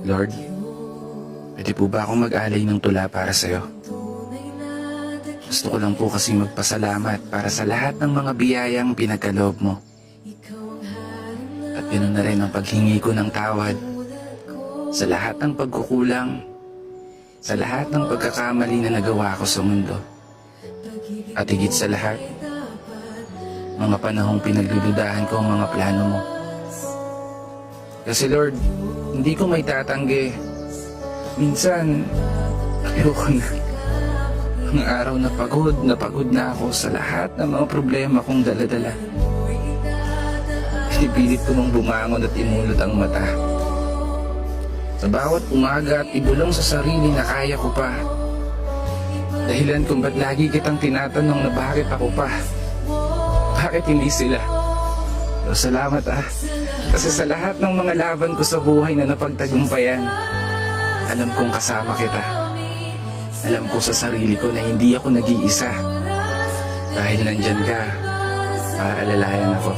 Lord, pwede po ba akong mag-alay ng tula para sa'yo? Gusto ko lang po kasi magpasalamat para sa lahat ng mga biyayang pinagkaloob mo. At ganoon na rin ang paghingi ko ng tawad sa lahat ng pagkukulang, sa lahat ng pagkakamali na nagawa ko sa mundo. At higit sa lahat, mga panahong pinagluludahan ko ang mga plano mo. Kasi Lord, hindi ko may tatanggi. Minsan, ayoko na. Ang araw na pagod na ako sa lahat ng mga problema kong daladala. Pinipilit ko mong bumangon at imulot ang mata. Sa bawat umaga at ibulong sa sarili na kaya ko pa. Dahilan kung ba't lagi kitang tinatanong na bakit ako pa. Bakit hindi sila? Pero salamat kasi sa lahat ng mga laban ko sa buhay na napagtagumpayan, alam kong kasama kita. Alam ko sa sarili ko na hindi ako nag-iisa. Dahil nandyan ka, para alalayan ako.